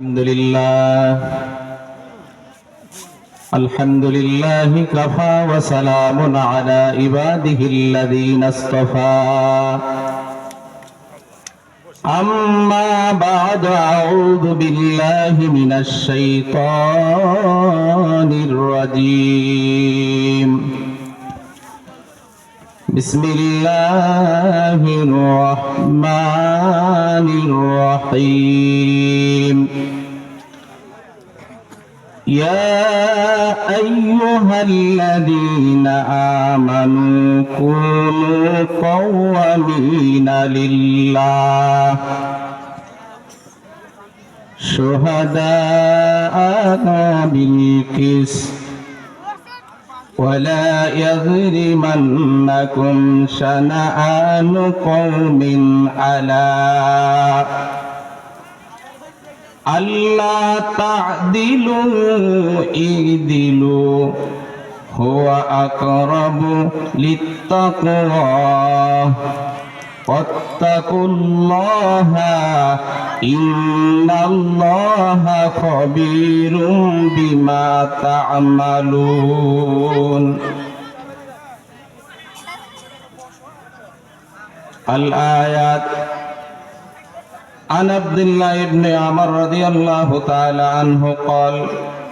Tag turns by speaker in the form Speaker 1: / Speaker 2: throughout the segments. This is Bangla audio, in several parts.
Speaker 1: الحمد لله كفى وسلام على عباده الذين اصطفى أما بعد أعوذ بالله من الشيطان الرجيم بسم الله الرحمن الرحيم يا أيها الذين آمنوا كونوا قوامين لله شهداء بالقسط ولا يجرمنكم شنآن قوم على ألا تعدلوا اعدلوا هو أقرب للتقوى واتقوا الله إن الله خبير بما تعملون. الآيات عن عبد الله بن عمر رضي الله تعالى عنه قال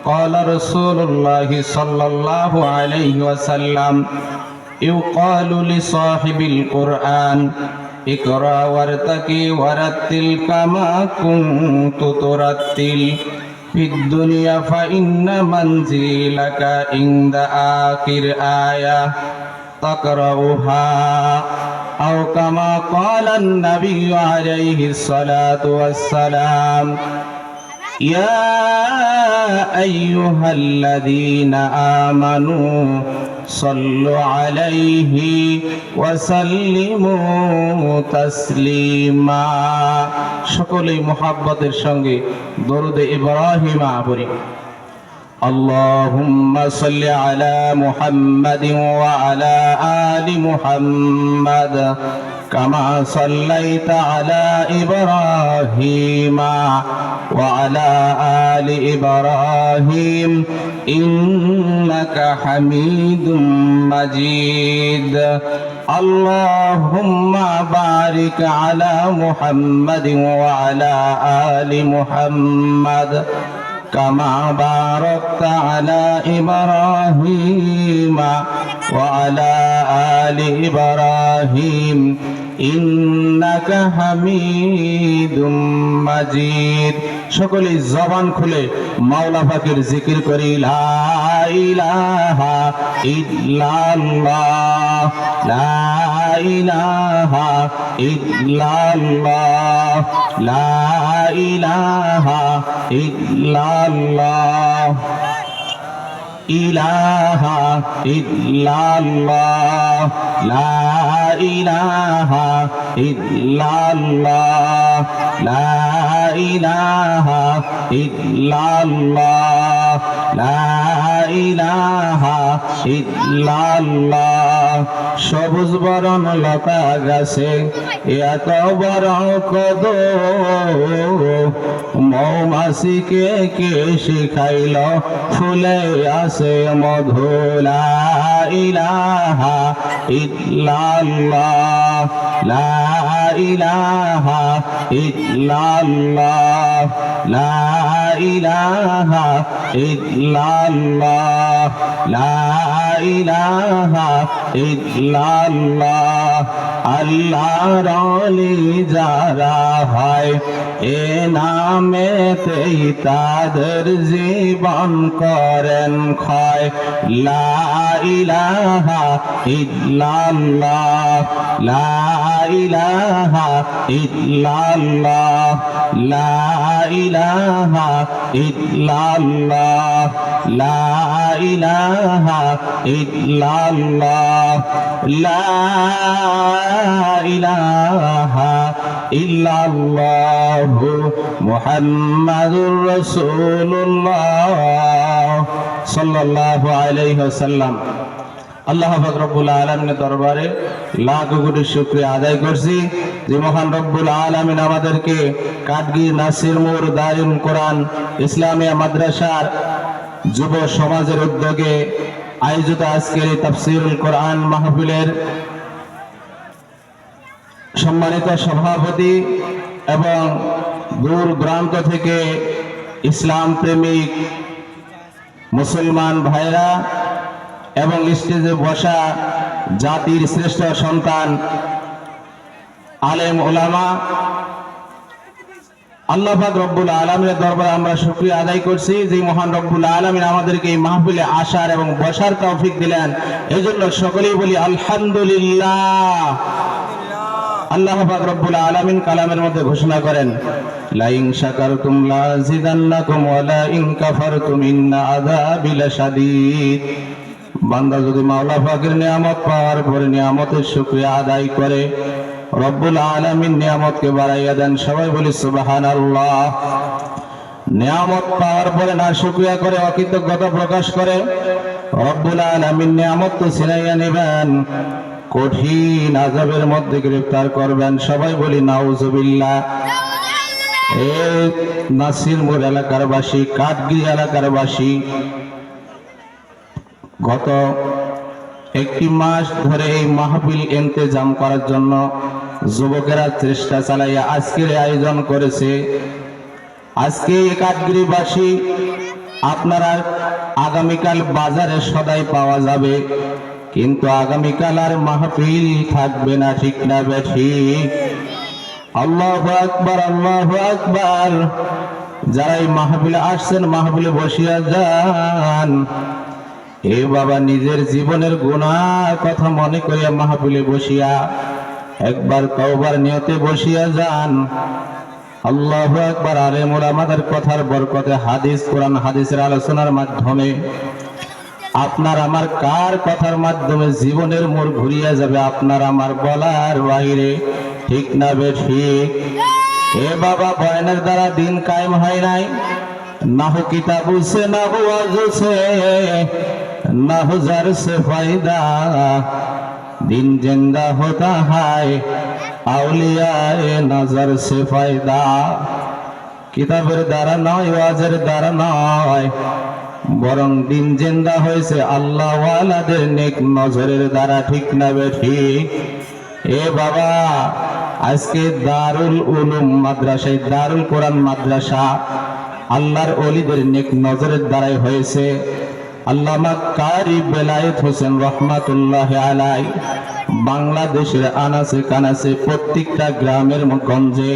Speaker 1: قال رسول الله صلى الله عليه وسلم يقال لصاحب القرآن اقرأ وارتقي ورتل كما كنت ترتل في الدنيا فإن منزلك عند آخر آية تقرأها أو كما قال النبي عليه الصلاة والسلام يا أيها الذين آمنوا صلوا عليه وسلموا تسليما. সকলেই মুহাব্বতের সঙ্গে দরুদ ইব্রাহিম পড়ি। اللهم صل على محمد وعلى آل محمد كما صليت على إبراهيم وعلى آل إبراهيم إنك حميد مجيد. اللهم بارك على محمد وعلى آل محمد كما باركت على إبراهيم وعلى آل إبراهيم إنك حميد مجيد. সকলে জবান খুলে মাওলা পাকের জিকির করি লা ইলাহা ইল্লাল্লাহ লা ইলাহা ইল্লাল্লাহ লা ইলাহা ইল্লাল্লাহ ইলাহা ইল্লাল্লাহ লা ইলাহা ইল্লাল্লাহ লা ইলাহা ইল্লাল্লাহ লা ইলাহা ইল্লাল্লাহ. সবুজ বরণ লতা গাছে এত বড় কদর মৌমাছিকে কে শিখাইল ফুলে আছে মধু লা ইলাহা ইল্লাল্লাহ লা ইলাহা ইল্লাল্লাহ লা ইলাহা ইল্লাল্লাহ লা ইলাহা ইল্লাল্লাহ. আল্লাহর ওলি যারা হয় এ নামেতেই তাদের জীবন করেন ক্ষয় লা ইলাহা ইল্লাল্লাহ লা ইলাহা ইল্লাল্লাহ লা ইলাহা ইল্লাল্লাহ লা ইলাহা ইল্লাল্লাহ লা ইলাহা ইল্লাল্লাহ মুহাম্মাদুর রাসূলুল্লাহ সাল্লাল্লাহু আলাইহি ওয়াসাল্লাম. আল্লাহ পাক রব্বুল আলামিনের দরবারে লাখ কোটি শুকরিয়া আদায় করছি যে মহান রব্বুল আলামিন আমাদেরকে কাটগি নাসির মোর দারুল কোরআন ইসলামিয়া মাদ্রাসার যুব সমাজের উদ্যোগে আয়োজিত আজকের এই তাফসীরুল কোরআন মাহফিলের সম্মানিত সভাপতি এবং দূর দূরান্ত থেকে ইসলাম প্রেমিক মুসলমান ভাইরা এবং স্টেজে বসা জাতির শ্রেষ্ঠ সন্তান আলেম ওলামা, আল্লাহ পাক রব্বুল আলামিনের দরবারে আমরা শুকরিয়া আদায় করছি যে মহান রব্বুল আলামিন আমাদেরকে এই মাহফিলে আসার এবং বসার তৌফিক দিলেন। এই জন্য সকলেই বলি আলহামদুলিল্লাহ। আল্লাহ পাক রব্বুল আলামিন কালামের মধ্যে ঘোষণা করেন, লা ইন শাকারতুম লাযিদান্নাকুম ওয়া লা ইন কাফারতুম ইন্না আযাবি লাশাদীদ। বান্দা যদি মাওলা পাকের নিয়ামত পাওয়ার পরে নিয়ামতের শুকরিয়া আদায় করে রব্বুল আলামিন নিয়ামতকে বাড়াইয়া দেন। সবাই বলি সুবহানাল্লাহ। নিয়ামত পাওয়ার পরে না শুকরিয়া করে অকৃতজ্ঞতা প্রকাশ করে রব্বুল আলামিন নিয়ামত তো ছিনাইয়া নেবেন, কঠিন আযাবের মধ্যে গ্রেফতার করবেন। সবাই বলি নাউজুবিল্লাহ। এই নাসিরপুর এলাকার বাসী, কাঠগিরি এলাকার বাসী গত একটি মাস ধরে এই মাহফিল ইন্তেজাম করার জন্য যুবকেরা চেষ্টা চালাইয়া আজকের আয়োজন করেছে। আজকে এই কাঠগিরিবাসী আপনারা আগামীকাল বাজারে সদাই পাওয়া যাবে, কিন্তু আগামীকাল আর মাহফিল থাকবে না, ঠিক না বেঠিক? আল্লাহু আকবার, আল্লাহু আকবার। যারা এই মাহফিলে আসছেন মাহফিলে বসিয়া যান। এ বাবা, নিজের জীবনের গুনাহ কথা মনে করিয়া মাহফিলে বসিয়া একবার তওবার নিয়তে বসিয়া যান। আল্লাহু আকবার। আলেম ওলামাদের কথার বরকতে হাদিস কোরআন হাদিসের আলোচনার মাধ্যমে আপনার আমার কার কথার মাধ্যমে জীবনের মোড় ঘুরিয়া যাবে আপনার আমার বলার বাইরে, ঠিক না বেঠিক? এ বাবা, বয়ানের দ্বারা দিন কায়েম হয় নাই, না হো কিতাব সে না হো ওয়াজ সে না হো জার সে ফায়দা, দিন জিন্দা होता है আউলিয়ায়ে নজর সে ফায়দা। কিতাবের দ্বারা নয়, ওয়াজের দ্বারা নয়, বরং দিন জিন্দা হয়েছে আল্লাহ ওয়ালাদের নেক নজরের দ্বারা, ঠিক না বেঠিক? এ বাবা, আজকে দারুল উলুম মাদ্রাসায় দারুল কোরআন মাদ্রাসা আল্লাহর ওলিদের নেক নজরের দ্বারাই হয়েছে। আল্লামা কারি বেলায়েত হোসেন রহমাতুল্লাহ আলাইহি বাংলাদেশের আনাচে কানাচে প্রত্যেকটা গ্রামের গঞ্জে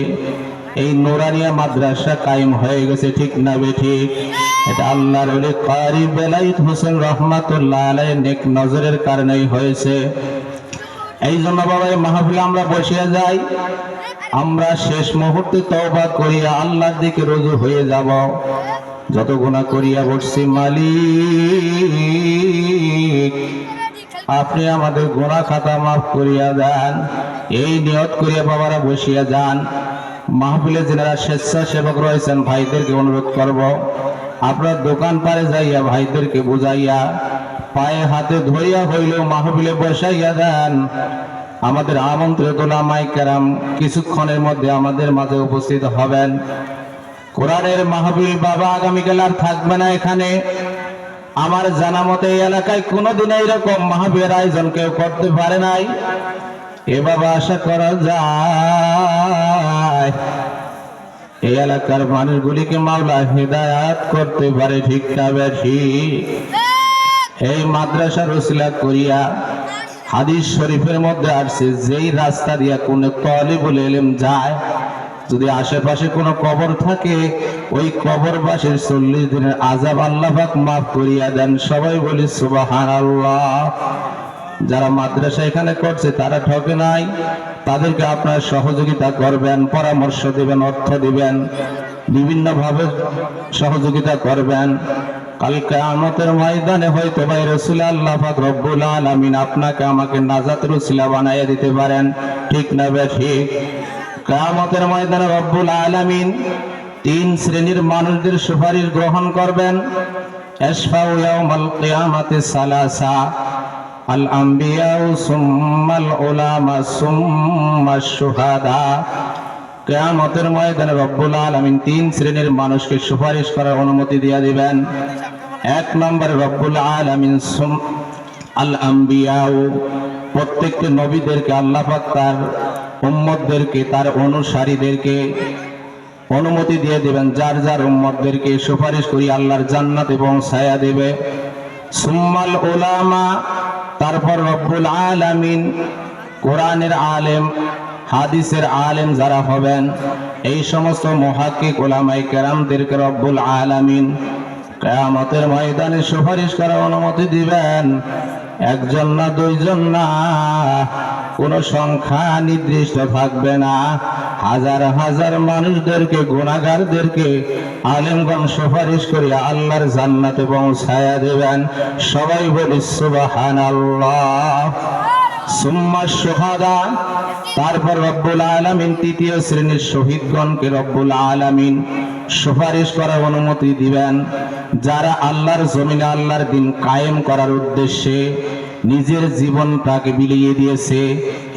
Speaker 1: এই নুরানিয়া মাদ্রাসা কায়েম হয়ে গেছে, ঠিক না বেঠিক? এটা আল্লাহর ওলি কারি বেলায়েত হোসেন রহমাতুল্লাহ আলাইহি নেক নজরের কারণেই হয়েছে। এই জন্য বাবা, এই মাহফিলে আমরা বসিয়া যাই, আমরা শেষ মুহূর্তে তওবা করিয়া আল্লাহর দিকে রুজু হয়ে যাব। যত গুনাহ করিয়া বসছি, মালিক আপনি আমাদের গুনাহ খাতা মাফ করিয়া দেন, এই নিয়ত করিয়া বাবারা বসিয়া যান। মাহফিলে যারা স্বেচ্ছাসেবক রয়েছেন ভাইদেরকে অনুরোধ করব, আপনার দোকান পারে যাইয়া ভাইদেরকে বুঝাইয়া পায়ে হাতে ধরিয়া হইলেও মাহফিলে বসাইয়া দেন। আমাদের আমন্ত্রিত উলামায়ে কেরাম কিছুক্ষণের মধ্যে আমাদের মাঝে উপস্থিত হবেন। কোরআনের মাহফিল বাবা আগামীকাল আর থাকবে না এখানে। আমার জানা মতে এই এলাকায় কোনোদিন এইরকম মাহফিলের আয়োজন কেউ করতে পারে নাই। এ বাবা, আশা করা যায় এই এলাকার মানুষগুলিকে মাওলা হিদায়াত করতে পারে, ঠিক না বেঠিক? এই মাদ্রাসার ওসিলা করিয়া হাদিস শরীফের মধ্যে আসছে, যেই রাস্তা দিয়া কোন তালিবুল ইলম যায়, যদি আশেপাশে কোনো কবর থাকে ওই কবরবাসীর 40 দিনের আযাব আল্লাহ পাক মাফ করিয়া দেন। সবাই বলি সুবহানাল্লাহ। যারা মাদ্রাসা এখানে করছে তারা ঠকে নাই, তাদেরকে আপনারা সহযোগিতা করবেন, পরামর্শ দিবেন, অর্থ দিবেন, বিভিন্ন ভাবে সহযোগিতা করবেন। কাল কিয়ামতের ময়দানে হয়তো ভাই রাসূল আল্লাহ পাক রব্বুল আলামিন আপনাকে আমাকে নাজাতের উসিলা বানাইয়া দিতে পারেন, ঠিক না বেঠিক? কিয়ামতের ময়দানে রব্বুল আলামিন 3 শ্রেণীর মানুষদের সুপারিশ গ্রহণ করবেন। ইশফাউ ইয়াউমাল কিয়ামাতি সালাসা, আল আম্বিয়া সুম্মাল উলামা সুম্মাশ শুহাদা। কিয়ামতের ময়দানে রব্বুল আলামিন তিন শ্রেণীর মানুষকে সুপারিশ করার অনুমতি দিয়ে দিবেন। এক নম্বরে রব্বুল আলামিন আল আম্বিয়া, প্রত্যেকটি নবীদেরকে আল্লাহ পাক তার উম্মতদেরকে, তার অনুসারীদেরকে অনুমতি দিয়ে দিবেন, যার যার উম্মতদেরকে সুপারিশ করি আল্লাহর জান্নাত এবং ছায়া দেবে। সুম্মাল উলামা, তারপর রব্বুল আলামিন কোরআনের আলেম, হাদিসের আলেম যারা হবেন, এই সমস্ত মুহাক্কিক উলামায়ে কেরামদেরকে রব্বুল আলামিন কিয়ামতের ময়দানে সুপারিশ করার অনুমতি দিবেন। একজন না, দুইজন না, কোন সংখ্যা নির্দিষ্ট থাকবে না। হাজার হাজার মানুষদেরকে, গুনাহগারদেরকে আলেমগণ সুপারিশ করে আল্লাহর জান্নাতে পৌঁছায়া দেবেন। সবাই বলি সুবহানাল্লাহ। সুম্মা শুহাদা, তারপর রব্বুল আলামিন তৃতীয় শ্রেণীর শহীদগণকে রব্বুল আলামিন সুপারিশ করার অনুমতি দিবেন, যারা আল্লাহর জমিনে আল্লাহর দিন কায়েম করার উদ্দেশ্যে নিজের জীবনটাকে বিলিয়ে দিয়েছে,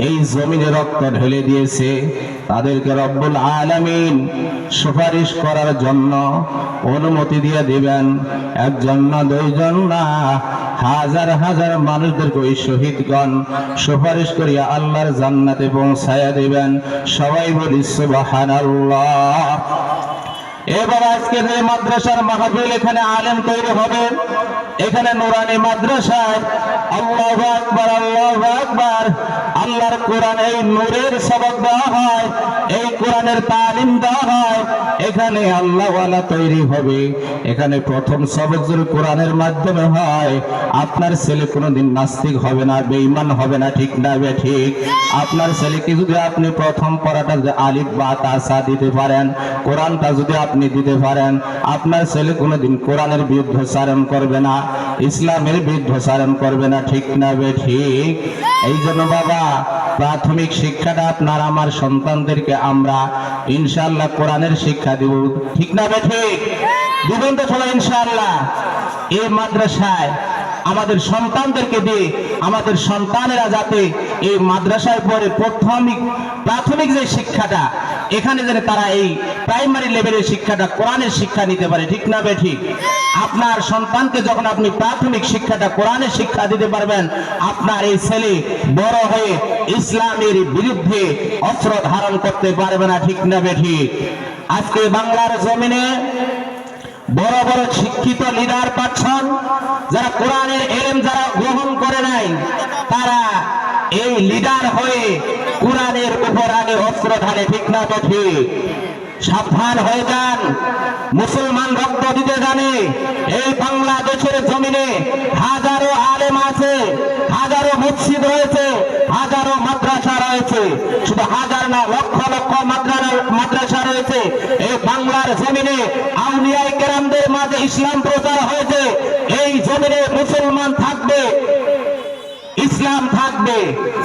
Speaker 1: এই জমিনে রক্ত ঢেলে দিয়েছে, তাদেরকে রব্বুল আলামিন সুপারিশ করার জন্য অনুমতি দিয়ে দিবেন। একজন না, দুইজন না, হাজার হাজার মানুষদেরকে ওই শহীদগণ সুপারিশ করিয়া আল্লাহর জান্নাতে পৌঁছায়া দিবেন। সবাই বলি সুবহানাল্লাহ। এবার আজকে যে মাদ্রাসার মাহফিল, এখানে আলেম তৈরি হবে, এখানে নুরানি মাদ্রাসায় আল্লাহু আকবার, আল্লাহু আকবার, আল্লাহর কোরআন, এই নূরের সবক দেওয়া হয়, এই কোরআনের তালিম দেওয়া হয়, এখানে আল্লাহওয়ালা তৈরি হবে। এখানে প্রথম সবক যদি কোরআনের মাধ্যমে হয়, আপনার ছেলে কোনোদিন নাস্তিক হবে না, বেঈমান হবে না, ঠিক না বে ঠিক? আপনার ছেলেকে যদি আপনি প্রথম পড়াটা যে আলিফ বা তা সা দিতে পারেন, কোরআনটা যদি আপনি দিতে পারেন, আপনার ছেলে কোনোদিন কোরআনের বিরুদ্ধাচারণ করবে না, ইসলামের বিরুদ্ধাচারণ করবে না, ঠিক না বে ঠিক? এই জন্য বাবা, প্রাথমিক শিক্ষাটা আপনার আমার সন্তানদেরকে আমরা ইনশাআল্লাহ কোরআনের শিক্ষা দিব, ঠিক না বে ঠিক? দিবেন তো সবাই ইনশাআল্লাহ? এই মাদ্রাসায় আমাদের সন্তানদেরকে দিয়ে আমাদের সন্তানেরা যাতে এই মাদ্রাসায় পড়ে প্রাথমিক যে শিক্ষাটা, এখানে যেন তারা এই প্রাইমারি লেভেলের শিক্ষাটা, কোরআনের শিক্ষা নিতে পারে, ঠিক না বে ঠিক? আপনার সন্তানকে যখন আপনি প্রাথমিক শিক্ষাটা, কোরআনের শিক্ষা দিতে পারবেন, আপনার এই ছেলে বড় হয়ে ইসলামের বিরুদ্ধে অস্ত্র ধারণ করতে পারবে না, ঠিক না বে ঠিক? আজকে বাংলার জমিনে বড় বড় শিক্ষিত লিডার পাচ্ছেন, যারা কোরআনের ইলম যারা গ্রহণ করে নাই, তারা এই লিডার হয়ে কোরআনের উপর আগে অস্ত্র ঢালে, ঠিক না তো ঠিক? সাবধান হয়ে যান। মুসলমান রক্ত দিতে জানে। এই বাংলাদেশের জমিনে হাজারো আলেম আছে, হাজারো মসজিদ রয়েছে, হাজারো মাদ্রাসা রয়েছে, শুধু হাজার না, লক্ষ লক্ষ মাদ্রাসা রয়েছে। এই বাংলার জমিনে আউলিয়ায়ে কেরামদের মাঝে ইসলাম প্রচার হয়েছে। এই জমিনে মুসলমান থাকবে, ইসলাম থাকবে।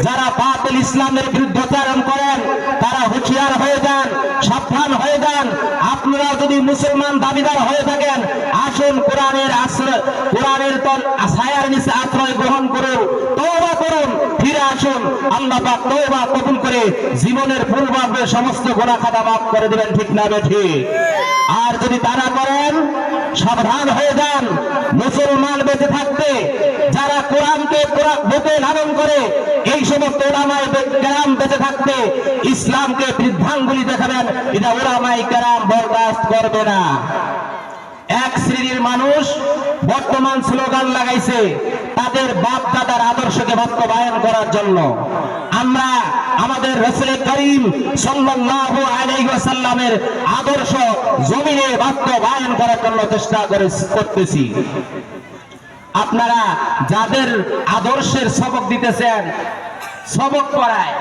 Speaker 1: যারা বাতিল ইসলামের বিরুদ্ধাচারণ করেন, তারা হুঁশিয়ার হয়ে যান, সাবধান হয়ে যান। আপনারা যদি মুসলমান দাবিদার হয়ে থাকেন, আসুন কোরআনের ছায়ার নিচে আশ্রয় গ্রহণ করুন, তওবা করুন, ফিরে আসুন। আল্লাহ পাক তওবা কবুল করে জীবনের পূর্বাগ্রে সমস্ত গুনাহ খাতা মাফ করে দিবেন, ঠিক না বে ঠিক? আর যদি তারা করেন, সাবধান হয়ে যান। মুসলমান বেঁচে থাকতে, যারা কোরআনকে বুকে লালন করে, এই সমস্ত উলামায়ে কেরাম বেঁচে থাকতে ইসলামকে বৃদ্ধাঙ্গুলি দেখাবেন, এটা উলামায়ে কেরাম বরদাস্ত করবে না। এক শ্রেণীর মানুষ বর্তমান স্লোগান লাগাইছে তাদের বাপ দাদার আদর্শকে বাস্তবায়ন করার জন্য। আমরা আমাদের রাসূল করিম সাল্লাল্লাহু আলাইহি ওয়াসাল্লামের আদর্শ জমিনে বাস্তবায়ন করার জন্য চেষ্টা করতেছি। আপনারা যাদের আদর্শের সবক দিতেছেন, সবক পড়ায়,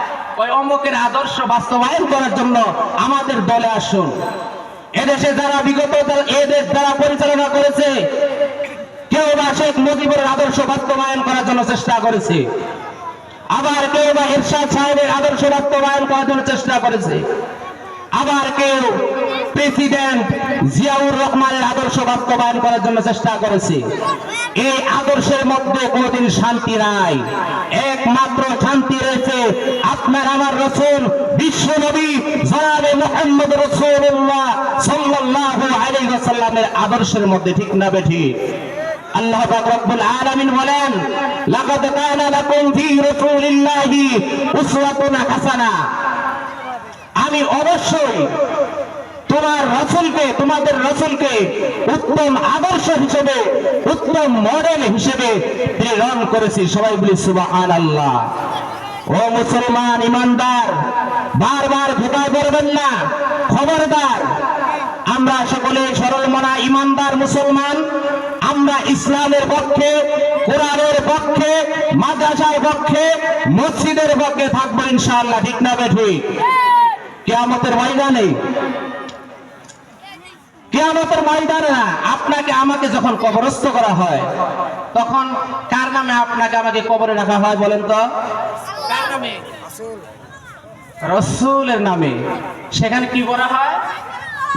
Speaker 1: ওই অমুকের আদর্শ বাস্তবায়ন করার জন্য আমাদের দলে আসুন। এদেশে যারা বিগত এদেশ যারা পরিচালনা করেছে, কেউ বা শেখ মুজিবের আদর্শ বাস্তবায়ন করার জন্য চেষ্টা করেছে, আবার কেউ বা এরশাদ সাহেবের আদর্শ বাস্তবায়ন করার জন্য চেষ্টা করেছে। আবার কেউ প্রেসিডেন্ট জিয়াউর রহমানের আদর্শ বাস্তবায়ন করার জন্য চেষ্টা করেছে। এই আদর্শের মধ্যে কোনোদিন শান্তি নাই, একমাত্র শান্তি রয়েছে আপনার আমার রাসূল বিশ্ব নবী জনাবে মুহাম্মদ রাসূলুল্লাহ সাল্লাল্লাহু আলাইহি ওয়াসাল্লামের আদর্শের মধ্যে, ঠিক না বেঠিক? আল্লাহ পাক রব্বুল আলামিন বলেন, লাকাদ কানা লাকুম ফি রাসূলিল্লাহি উসওয়াতুন হাসানা। আমি অবশ্যই তোমাদের রাসূলকে উত্তম আদর্শ হিসেবে, উত্তম মডেল হিসেবে প্রেরণ করেছি। সবাই বলি সুবহানাল্লাহ। ও মুসলমান ইমানদার, বারবার ধোঁকা করবেন না, খবরদার। আমরা সকলে সরল মনা ইমানদার মুসলমান, আমরা ইসলামের পক্ষে, কোরআনের পক্ষে, মাদ্রাসার পক্ষে, মসজিদের পক্ষে থাকবো ইনশাআল্লাহ, ঠিক না বেঠিক? কিয়ামতের ময়দানে, কিয়ামতের ময়দানে না, আপনাকে আমাকে যখন কবরস্থ করা হয়, তখন কার নামে আপনাকে আমাকে কবরে রাখা হয় বলেন তো? কার নামে? রাসূলের নামে। সেখানে কি করা হয়?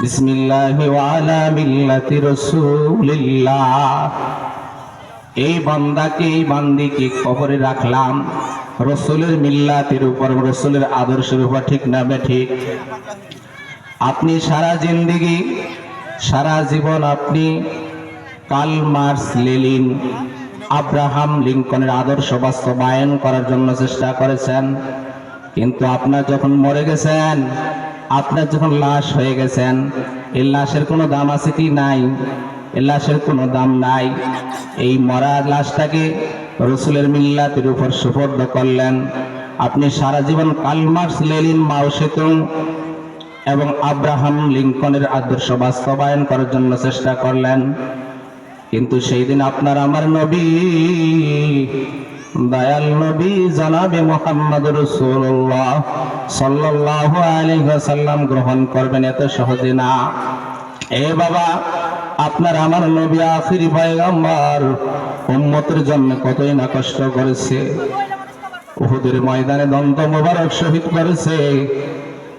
Speaker 1: বিসমিল্লাহি ওয়া আলা মিল্লাতি রাসূলিল্লাহ। এই বান্দাকে, এই বান্দিকে কবরে রাখলাম রাসূলের মিল্লাতের উপর, রাসূলের আদর্শের উপর, ঠিক না বেঠিক? আপনি সারা জিন্দেগি, সারা জীবন আপনি কার্ল মার্কস, লেনিন, আব্রাহাম লিঙ্কনের আদর্শ বাস্তবায়ন করার জন্য চেষ্টা করেছেন, কিন্তু আপনার যখন মরে গেছেন, আপনার যখন লাশ হয়ে গেছেন, এই লাশের কোনো দাম আছে কি? নাই। এই লাশের কোনো দাম নাই। এই মরা লাশটাকে রাসূলের মিল্লাতের উপর সুপর্দ করলেন। আপনি সারা জীবন কার্ল মার্কস, লেনিন, মাও সেতুং এবং আব্রাহাম লিঙ্কনের আদর্শ বাস্তবায়ন করার জন্য চেষ্টা করলেন, কিন্তু সেই দিন আপনার আমার নবী, দয়াল নবী জনাবে মুহাম্মদ রাসূলুল্লাহ সাল্লাল্লাহু আলাইহি ওয়াসাল্লাম গ্রহণ করবেন এত সহজে না। এ বাবা, আপনার আমার নবী আখিরি পয়গম্বর উম্মতের জন্য কতই না কষ্ট করেছে। উহুদের ময়দানে দন্ত মোবারক শহীদ করেছে,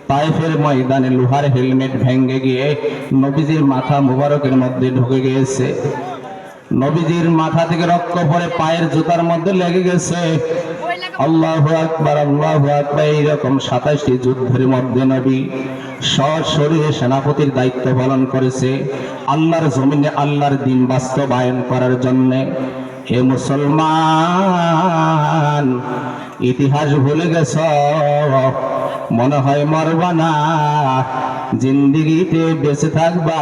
Speaker 1: তায়েফের ময়দানে লোহার হেলমেট ভেঙে গিয়ে নবীজির মাথা মুবারকের মধ্যে ঢুকে গিয়েছে, নবীজির মাথা থেকে রক্ত পড়ে পায়ের জুতার মধ্যে লেগে গেছে। আল্লাহু আকবার, আল্লাহু আকবার। এইরকম 27টি যুদ্ধের মধ্যে নবী সশরীরে সেনাপতির দায়িত্ব পালন করেছে আল্লাহর জমিনে আল্লাহর দ্বীন বাস্তবায়ন করার জন্য। হে মুসলমান, ইতিহাস ভুলে গেছ, মনে হয় মরবা না, জিন্দেগিতে বেঁচে থাকবা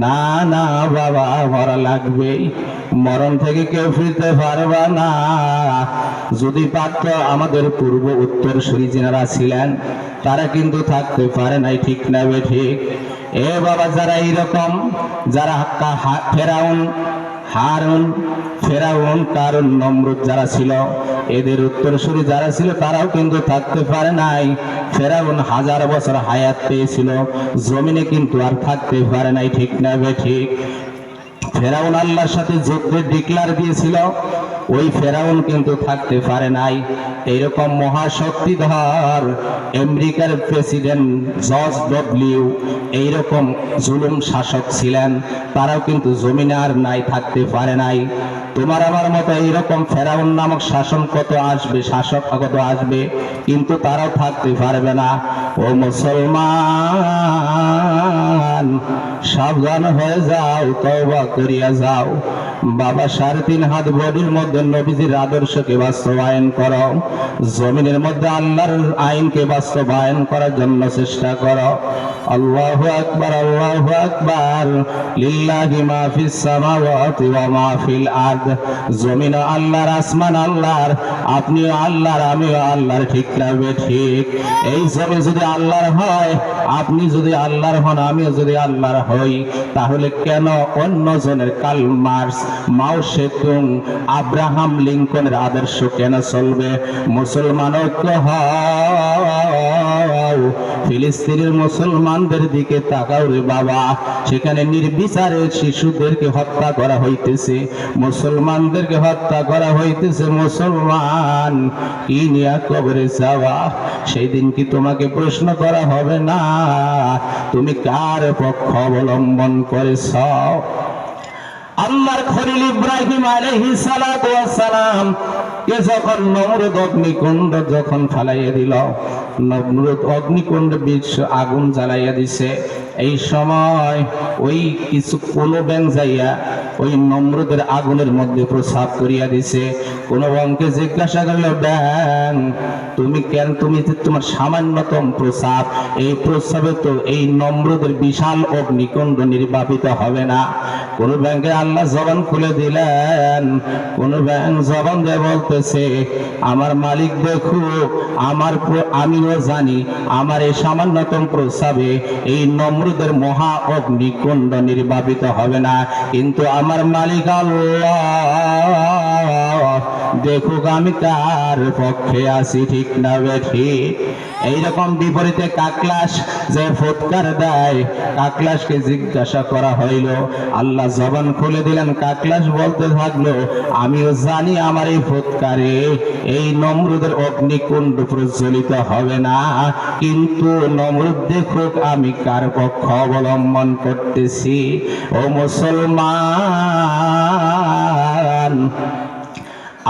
Speaker 1: না? না বাবা, মরা লাগবে। মরণ থেকে কেউ ফিরতে পারবা না। যদি পারত, আমাদের পূর্ব উত্তরসূরি যারা ছিলেন তারা কিন্তু থাকতে পারে নাই, ঠিক না বেঠিক? এ বাবা, যারা এইরকম, যারা ফেরাউন, হারুন, ফেরাউন, কারুন, নমরুদ যারা ছিল, এদের উত্তরসূরি যারা ছিল তারাও কিন্তু থাকতে পারে নাই। ফেরাউন 1000 বছর হায়াত পেয়েছিল, জমিনে কিন্তু আর থাকতে পারে নাই, ঠিক না বেঠিক? ফেরাউন আল্লাহর সাথে যুদ্ধে ডিক্লার দিয়েছিল, ওই ফেরাউন কিন্তু থাকতে পারে নাই। এইরকম মহাশক্তিধর আমেরিকার প্রেসিডেন্ট জর্জ ডব্লিউ, এইরকম জুলুম শাসক ছিলেন, তারাও কিন্তু জমিনে আর নাই, থাকতে পারে নাই। তোমার আমার মতো এইরকম ফেরাউন নামক শাসন কত আসবে, শাসক কত আসবে, কিন্তু তারাও থাকতে পারবে না। ও মুসলমান, সাবধান হয়ে যাও, তওবা করিয়া যাও। বাবা, 3.5 হাত বডির মধ্যে নবীজির আদর্শকে বাস্তবায়ন করো, জমিনের মধ্যে আল্লাহর আইনকে বাস্তবায়ন করার জন্য চেষ্টা করো। আল্লাহু আকবার, আল্লাহু আকবার। লিল্লাহি মা ফিস সামাওয়াতি ওয়া মা ফিল আরদ। জমিন আল্লাহর, আসমান আল্লাহর, আপনিও আল্লাহর, আমিও আল্লাহর, ঠিক না বেঠিক? এই জমিন যদি আল্লাহর হয়, আপনি যদি আল্লাহর হন, আমিও যদি আল্লাহর হই, তাহলে কেন অন্য জনের কার্ল মার্কস, মাও সেতুং, আব্রাহাম লিঙ্কনের আদর্শ কেন চলবে? মুসলমান ঐক্য হও। ফিলিস্তিনের মুসলমানদের দিকে তাকাও রে বাবা, সেখানে নির্বিচারে শিশুদেরকে হত্যা করা হইতেছে। মুসলমান মুসলমানদেরকে হত্যা করা হইতেছে, মুসলমান কি নিয়ে কবরে যাওয়া, সেই দিন কি তোমাকে প্রশ্ন করা হবে না তুমি কার পক্ষ অবলম্বন করেছ? আল্লাহর খলিল ইব্রাহিম আলাইহিস সালাতু ওয়াস সালাম কে যখন নমরুদ অগ্নিকুণ্ড যখন ফালাইয়া দিল, নমরুদ অগ্নিকুণ্ড বিশ্ব আগুন জ্বালাইয়া দিছে, এই সময় ওই কিছু কোনো ব্যাং যাইয়া ওই নমরুদের আগুনের মধ্যে প্রসাব করিয়া দিছে। কোন ব্যাংকে জিজ্ঞাসা করলো, ব্যাং তুমি কেন, তুমি তোমার সামান্যতম প্রসাব, এই প্রসাবে তো এই নমরুদের বিশাল অগ্নিকুণ্ড নির্বাপিত হবে না। কোন ব্যাংকে আল্লাহ জবান খুলে দিলেন, কোন ব্যাং জবান দিয়ে বলতেছে, আমার মালিক দেখুক, আমিও জানি আমার এই সামান্যতম প্রস্তাবে এই নমরুদের মহা অগ্নিকুণ্ড নির্বাপিত হবে না, কিন্তু আমার মালিক আল্লাহ দেখুক আমি কার পক্ষে আছি, ঠিক না বেঠি? এইরকম বিপরীতে কাকলাস যে ফুৎকার দেয়, কাকলাসকে জিজ্ঞাসা করা হইল, আল্লাহ জবান খুলে দিলেন, কাকলাস বলতে থাকলো, আমিও জানি আমার এই ফুৎকারে এই নমরুদের অগ্নিকুণ্ড প্রজ্বলিত হবে না, কিন্তু নমরুদ দেখুক আমি কার পক্ষ অবলম্বন করতেছি। ও মুসলমান,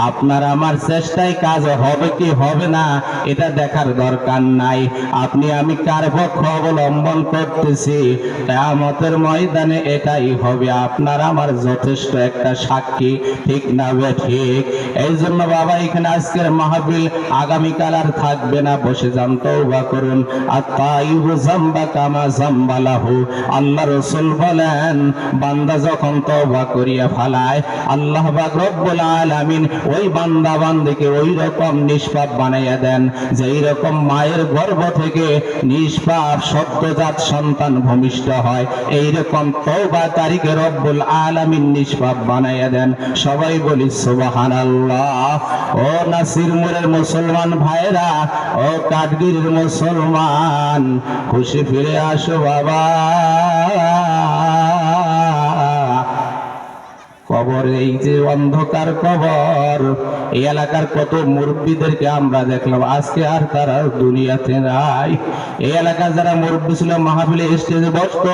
Speaker 1: আপনার আমার চেষ্টায় কাজ হবে কি হবে না এটা দেখার দরকার নাই, আপনি আমি কার পক্ষ অবলম্বন করতেছি কিয়ামতের ময়দানে এটাই হবে আপনার আমার যথেষ্ট একটা সাক্ষী, ঠিক না ঠিক? এই জন্য বাবা এখানে আজকের মাহফিল আগামীকাল আর থাকবে না, বসে যান, তওবা করুন। আত-তাইয়িবু যামবা কামা যামবালাহু, আল্লাহ রাসূল বলেন বান্দা যখন তওবা করিয়া ফেলায় আল্লাহ পাক রব্বুল আলামিন ওই বান্দা বান্দিকে ওই রকম নিষ্পাপ বানাইয়া দেন, যেই রকম মায়ের গর্ভ থেকে নিষ্পাপ সদ্যজাত সন্তান ভূমিষ্ঠ হয়, এই রকম তওবাকারীকে রব্বুল আলামিন নিষ্পাপ বানাইয়া দেন। সবাই বলি সুবহানাল্লাহ। ও নাসিরপুরের মুসলমান ভাইরা, ও কাঠগিরির মুসলমান, খুশি ফিরে আসো বাবা। কবর, এই যে অন্ধকার কবর, এই এলাকার কত মুরব্বীদেরকে আমরা দেখলাম আজকে আর তারা দুনিয়াতে নাই। এই এলাকার যারা মুরব্বী ছিল মাহফিলে স্টেজে বসতো,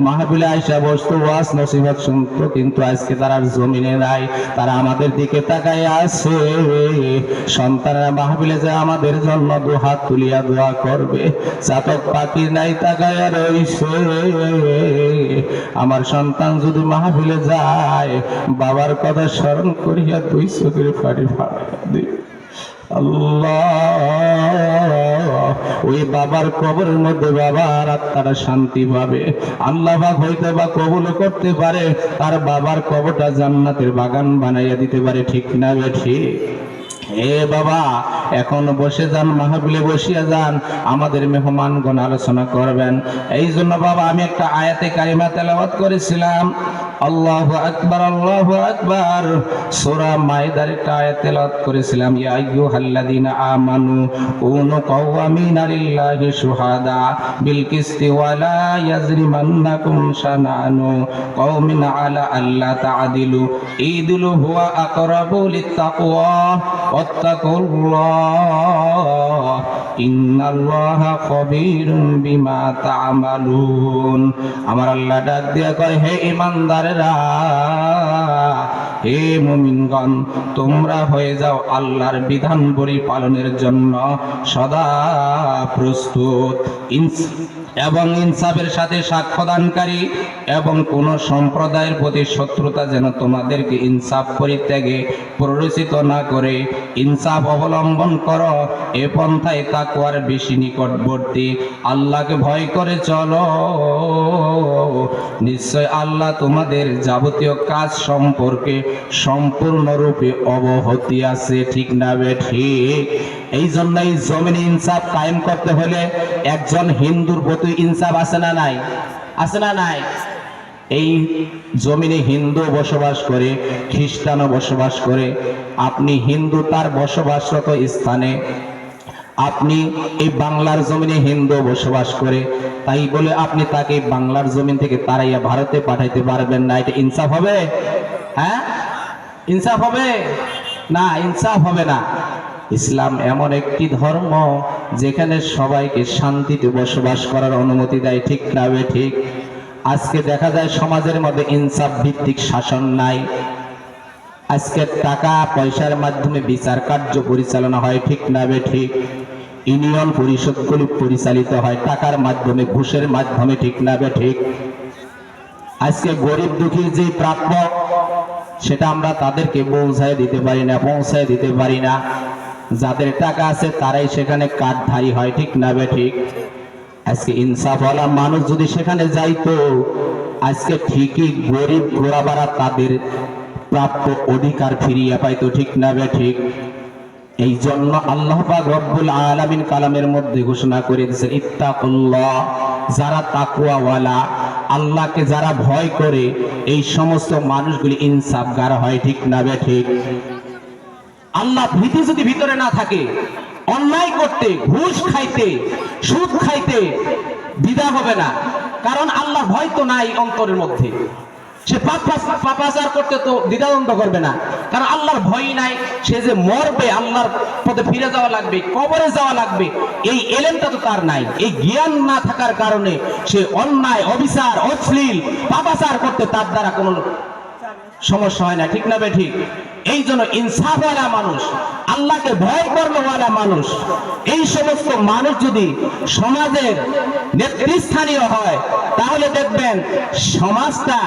Speaker 1: মাহফিলে আইসা বসতো, ওয়াজ নসিহত শুনতো, কিন্তু আজকে তারা জমিনে নাই। তারা আমাদের দিকে তাকায় আছে, সন্তানরা মাহফিলে যে আমাদের জন্য দুহাত তুলিয়া দোয়া করবে, চাতক পাখি নাই তাকায় রইছে। আমার সন্তান যদি মাহফিলে যায় বাবার কথা স্মরণ করিয়া দুই চোখের পানি ফাড়িয়া দিবে। আল্লাহ, ওই বাবার কবরের মধ্যে বাবার আত্মারা শান্তি পাবে। আল্লাহ পাক হইতে বা কবুল করতে পারে, তার বাবার কবরটা জান্নাতের বাগান বানাইয়া দিতে পারে, ঠিক না ঠিক? এ বাবা, এখন বসে যান, মাহফিলে বসিয়া যান, আমাদের মেহমানগণ আলোচনা করবেন। এই জন্য বাবা আমি একটা আয়াতে কারিমা তেলাওয়াত করেছিলাম, আল্লাহু আকবার, আল্লাহু আকবার। সূরা মাইদার একটা আয়াত তেলাওয়াত করেছিলাম, ইয়া আইয়ুহাল্লাযীনা আমানু কুনু কাওয়ামিনা লিল্লাহি শুহাদা বিল কিসতি ওয়া লা ইয়াজরিমান্নাকুম শানানু কওমিন আলা আল্লা তা'দিলু ইদিলু হুয়া আকরাবু লিত্তাকওয়া ওয়াত্তাকুল্লাহ ইন্নাল্লাহা খাবীরুম বিমা তা'মালুন। আমার আল্লাহ ডাক দিয়া কয়, হে ঈমানদারেরা, হে মুমিনগণ, তোমরা হয়ে যাও আল্লাহর বিধানবলী পালনের জন্য সদা প্রস্তুত, এবং ইনসাফের সাথে সাক্ষ্যদানকারী, এবং কোন সম্প্রদায়ের প্রতি শত্রুতা যেন তোমাদেরকে ইনসাফ পরিত্যাগে প্ররোচিত না করে ইনসাফ অবলম্বন করো। এ পন্থায় তাকওয়ার বেশি নিকটবর্তী, আল্লাহকে ভয় করে চলো, নিশ্চয় আল্লাহ তোমাদের যাবতীয় কাজ সম্পর্কে সম্পূর্ণরূপে অবহিত আছে, ঠিক না ঠিক? এই জন্যই জমিনে ইনসাফ কায়েম করতে হলে একজন হিন্দুর প্রতি ইনসাফ আছে না নাই? আছে না নাই? এই জমিনে হিন্দু বসবাস করে, খ্রিস্টানও বসবাস করে, আপনি হিন্দু তার বসবাসরত স্থানে, আপনি এই বাংলার জমিনে হিন্দু বসবাস করে, তাই বলে আপনি তাকে বাংলার জমিন থেকে তাড়াইয়া ভারতে পাঠাইতে পারবেন না, এটা ইনসাফ হবে? হ্যাঁ, ইনসাফ হবে না, ইনসাফ হবে না। ইসলাম এমন একটি ধর্ম যেখানে সবাইকে শান্তিতে বসবাস করার অনুমতি দেয়, ঠিক না বে ঠিক? আজকে দেখা যায় সমাজের মধ্যে ইনসাফ ভিত্তিক শাসন নাই। আজকে টাকা পয়সার মাধ্যমে বিচার কার্য পরিচালনা হয়, ঠিক না বে ঠিক? ইউনিয়ন পরিষদগুলি পরিচালিত হয় টাকার মাধ্যমে, ঘুষের মাধ্যমে, ঠিক না বে ঠিক? আজকে গরিব দুঃখীর যে প্রাপ্য সেটা আমরা তাদেরকে পৌঁছায় দিতে পারি না, পৌঁছায় দিতে পারি না। যাদের টাকা আছে তারাই সেখানে কার্ডধারী হয়, ঠিক না বে ঠিক? আজকে ইনসাফওয়ালা মানুষ যদি সেখানে যাইতো, আজকে ঠিকই গরিব গোরাবারা তাদের প্রাপ্য অধিকার ফিরিয়ে পাইতো, ঠিক না বে ঠিক? এই জন্য আল্লাহ পাক রব্বুল আলামিন কালামের মধ্যে ঘোষণা করে দিয়েছেন, ইত্তাকুল্লাহ, যারা তাকওয়াওয়ালা, আল্লাহকে যারা ভয় করে, এই সমস্ত মানুষগুলি ইনসাফগার হয়, ঠিক না বে ঠিক? আল্লাহ ভীতি যদি ভিতরে না থাকে, অন্যায় করতে, ঘুষ খাইতে, সুদ খাইতে দ্বিধা হবে না, কারণ আল্লাহর ভয় তো নাই অন্তরের মধ্যে। সে পাপাচার করতে তো দ্বিধাদ্বন্দ্ব করবে না, কারণ আল্লাহর ভয় নাই। সে যে মরবে, আল্লাহর পথে ফিরে যাওয়া লাগবে, কবরে যাওয়া লাগবে, এই এলেমটা তো তার নাই। এই জ্ঞান না থাকার কারণে সে অন্যায়, অবিচার, অশ্লীল, পাপাচার করতে তার দ্বারা কোনো সমস্যা হয় না, ঠিক না বে ঠিক? এই জন্য ইনসাফওয়ালা মানুষ, আল্লাহকে ভয় করাওয়ালা মানুষ, এই সমস্ত মানুষ যদি সমাজের নেতৃস্থানীয় হয়, তাহলে দেখবেন সমাজটা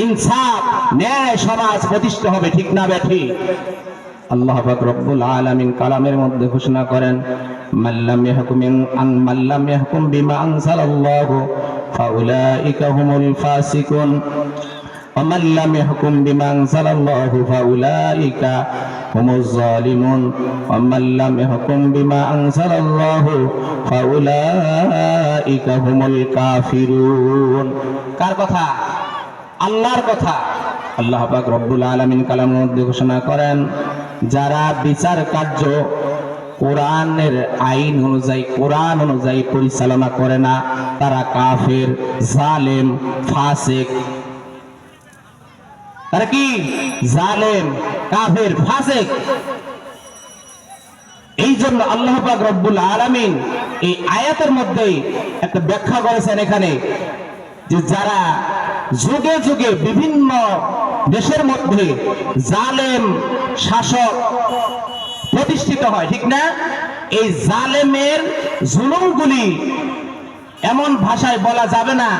Speaker 1: ইনসাফ, ন্যায় সমাজ প্রতিষ্ঠা হবে, ঠিক না বে ঠিক? আল্লাহ পাক রব্বুল আলামিন কালামের মধ্যে ঘোষণা করেন, মাল্লাম ইয়াহকুম বিমা আনজালাল্লাহু ফাউলাইকা হুমুল ফাসিকুন ومن لم يحكم بما أنزل الله فأولئك هم الظالمون ومن لم يحكم بما أنزل الله فأولئك هم الكافرون। কার কথা? আল্লাহর কথা। আল্লাহ পাক রব্বুল আলামিন কালামের মধ্যে ঘোষণা করেন, যারা বিচার কার্য কোরআনের আইন অনুযায়ী, কোরআন অনুযায়ী পরিচালনা করে না, তারা কাফের, জালেম, ফাসিক। তারা কি? জালেম, কাফের, ফাসিক। এই জন্য আল্লাহ পাক রব্বুল আলামিন এই আয়াতের মধ্যেই একটা ব্যাখ্যা করেছেন এখানে, যে যারা যুগে যুগে বিভিন্ন দেশের মধ্যে জালেম শাসক প্রতিষ্ঠিত হয়, ঠিক না? এই জালেমের জুলুমগুলি এমন ভাষায় বলা যাবে না,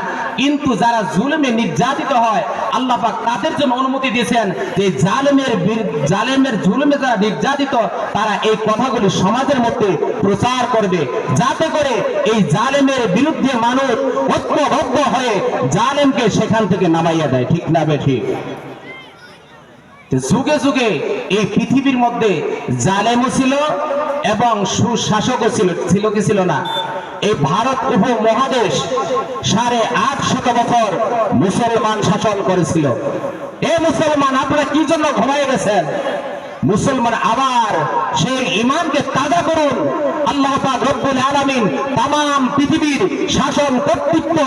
Speaker 1: কিন্তু যারা জুলুমে নির্যাতিত হয়, আল্লাহ পাক তাদের জন্য অনুমতি দিয়েছেন যে জালেমের জুলুমে যারা নির্যাতিত, তারা এই কথাগুলি সমাজের মধ্যে প্রচার করবে, যাতে করে এই জালেমের বিরুদ্ধে মানুষ ঐক্যবদ্ধ হয়ে জালেমকে সেখান থেকে নামাইয়া দেয়, ঠিক না বে ঠিক? যুগে যুগে এই পৃথিবীর মধ্যে জালেমও ছিল এবং সুশাসকও ছিল কি ছিল না? এই ভারত উপমহাদেশ 850 বছর মুসলমান শাসন করেছিল। এ মুসলমান, আপনারা কি জন্য ঘুমায় গেছেন? মুসলমান আবার সেই ঈমানকে তাজা করুন। আল্লাহ পাক রব্বুল আলামিন तमाम পৃথিবীর শাসন কর্তৃত্ব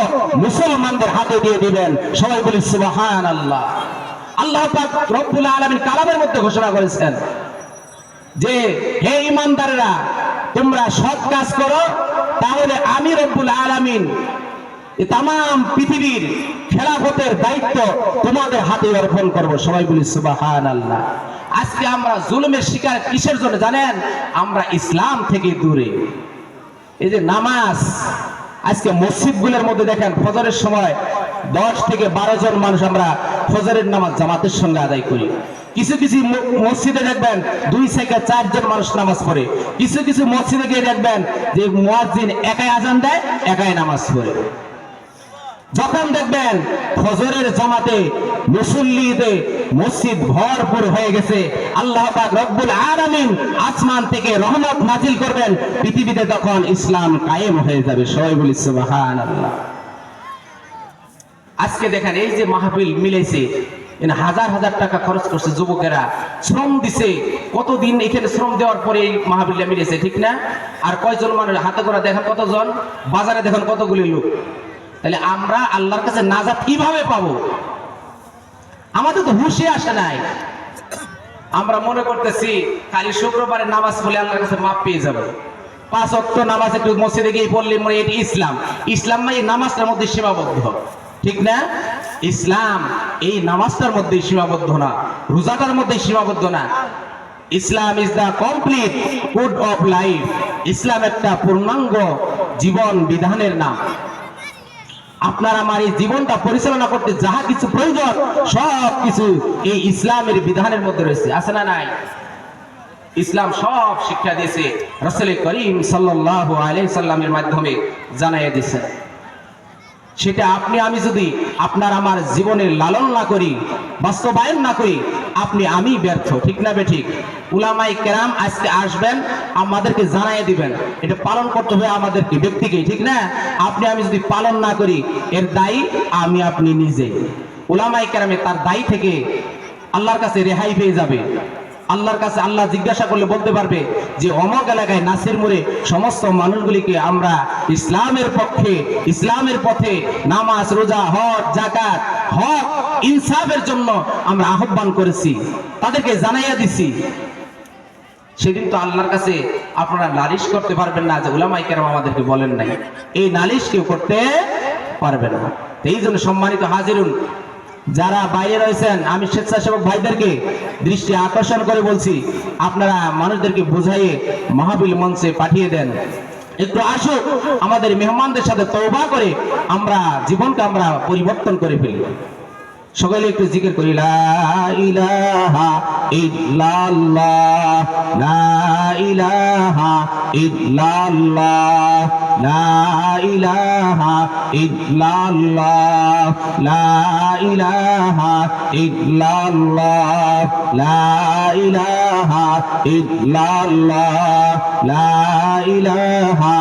Speaker 1: মুসলমানদের হাতে দিয়ে দিবেন। সবাই বলি সুবহানাল্লাহ। আল্লাহ পাক রব্বুল আলামিন কালামের মধ্যে ঘোষণা করেছেন যে, হে ঈমানদারেরা, তোমরা সৎ কাজ করো, তাহলে আমি রব্বুল আলামিন तमाम পৃথিবীর খেলাফতের দায়িত্ব তোমাদের হাতে অর্পণ করব। সবাই বলি সুবহানাল্লাহ। আজকে আমরা জুলুমের শিকার কিসের জন্য জানেন? আমরা ইসলাম থেকে দূরে। এই যে নামাজ, আজকে মসজিদগুলোর মধ্যে দেখেন ফজরের সময় 10 থেকে 12 জন মানুষ আমরা ফজরের নামাজ জামাতের সঙ্গে আদায় করি। কিছু কিছু মসজিদে দেখবেন 2 থেকে 4 জন মানুষ নামাজ পড়ে। কিছু কিছু মসজিদে গিয়ে দেখবেন যে মুয়াজ্জিন একাই আজান দেয়, একাই নামাজ পড়ে। যখন দেখবেন ফজরের জামাতে মুসল্লিতে মসজিদ ভরপুর হয়ে গেছে, আল্লাহ পাক রব্বুল আলামিন আসমান থেকে রহমত নাজিল করবেন, পৃথিবীতে তখন ইসলাম কায়েম হয়ে যাবে। সবাই বলি সুবহানাল্লাহ। আজকে দেখেন এই যে মাহফিল মিলেছে, হাজার হাজার টাকা খরচ করছে, যুবকেরা শ্রম দিছে, কতদিন এখানে শ্রম দেওয়ার পরে এই মাহফিলটা মিলেছে, ঠিক না? আর কয়জন মানুষ হাতে করা দেখেন কতজন, বাজারে দেখেন কতগুলি লোক। তাহলে আমরা আল্লাহর কাছে নাজাত কিভাবে পাবো? আমাদের তো হুঁশে আসে নাই।
Speaker 2: আমরা মনে করতেছি খালি শুক্রবারে নামাজ পড়লে আল্লাহর কাছে মাপ পেয়ে যাবো। 5 ওয়াক্ত নামাজ একটু মসজিদে গিয়ে পড়লে মনে এটি ইসলাম। ইসলাম মানে এই নামাজটার মধ্যে সীমাবদ্ধ, ঠিক না? ইসলাম এই নামাজটার মধ্যে সীমাবদ্ধ না, রোজাটার মধ্যে সীমাবদ্ধ না। Islam is the complete code of life. Islam একটা পূর্ণাঙ্গ জীবন বিধানের নাম। আপনার আমার এই জীবনটা পরিচালনা করতে যাহা কিছু প্রয়োজন সব কিছু এই ইসলামের বিধানের মধ্যে রয়েছে, আছে না নাই? ইসলাম সব শিক্ষা দিয়েছে, রাসূল করিম সাল্লাল্লাহু আলাইহি সাল্লামের মাধ্যমে জানাইয়া দিয়েছে। সেটা আপনি আমি যদি আপনার আমার জীবনে লালন না করি, বাস্তবায়ন না করি, আপনি আমি ব্যর্থ, ঠিক না বেঠিক? উলামায়ে কেরাম আজকে আসবেন, আমাদেরকে জানাইয়া দিবেন, এটা পালন করতে হবে আমাদেরকে, ব্যক্তিকে, ঠিক না? আপনি আমি যদি পালন না করি এর দায়ী আমি আপনি নিজে। উলামায়ে কেরামে তার দায়ী থেকে আল্লাহর কাছে রেহাই পেয়ে যাবে। আল্লাহর কাছে আল্লাহ জিজ্ঞাসা করলে বলতে পারবে যে অমক এলাকায় নাসির মোড়ে সমস্ত মানুষগুলিকে আমরা ইসলামের পক্ষে, ইসলামের পথে নামাজ, রোজা, হজ, যাকাত, হক, ইনসাফের জন্য আমরা আহ্বান করেছি, তাদেরকে জানাইয়া দিছি। সেদিন তো আল্লাহর কাছে আপনারা নালিশ করতে পারবেন না যে উলামায়ে কেরাম আমাদেরকে বলেন নাই। এই নালিশ কেউ করতে পারবে না। এই জন্য সম্মানিত হাজিরুন, যারা বাইরে রয়েছেন, আমি স্বেচ্ছাসেবক ভাইদেরকে দৃষ্টি আকর্ষণ করে বলছি, আপনারা মানুষদেরকে বুঝাইয়ে মাহফিল মঞ্চে পাঠিয়ে দেন। একটু আসুক, আমাদের মেহমানদের সাথে তওবা করে আমরা জীবনকে আমরা পরিবর্তন করে ফেলি। সকলে একটু জিকির করি, লা ইলাহা ইল্লাল্লাহ, লা ইলাহা ইল্লাল্লাহ, লা ইলাহা ইল্লাল্লাহ, লা ইলাহা ইল্লাল্লাহ, লা ইলাহা ইল্লাল্লাহ, লা ইলাহা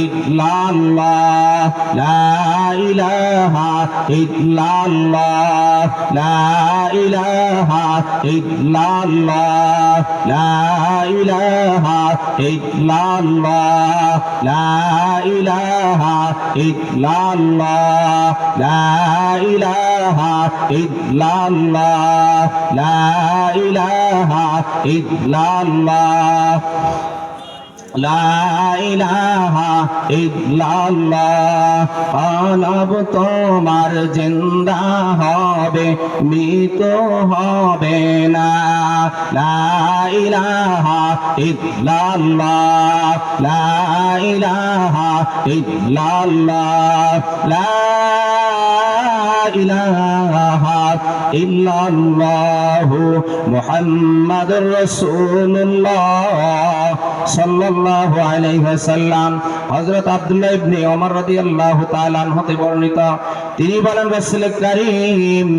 Speaker 2: ইল্লাল্লাহ, লা ইলাহা ইল্লাল্লাহ, লা ইলাহা ইল্লাল্লাহ, লা ইলাহা ইল্লাল্লাহ, লা ইলাহা ইল্লাল্লাহ, লা ইলাহা ইল্লাল্লাহ, লা ইলাহা ইল্লাল্লাহ, লা ইলাহা ইল্লাল্লাহ। কলব তোমার জিন্দা হবে, মৃত হবে না। লা ইলাহা ইল্লাল্লাহ, লা ইলাহা ইল্লাল্লাহ, লা ইলাহা ইল্লাল্লাহু মুহাম্মাদুর রাসূলুল্লাহ সাল্লাল্লাহু আলাইহি ওয়াসাল্লাম। হযরত আব্দুল্লাহ ইবনে ওমর রাদিয়াল্লাহু তাআলা আনহু হতে বর্ণিত, তিনি বলেন রাসূল করিম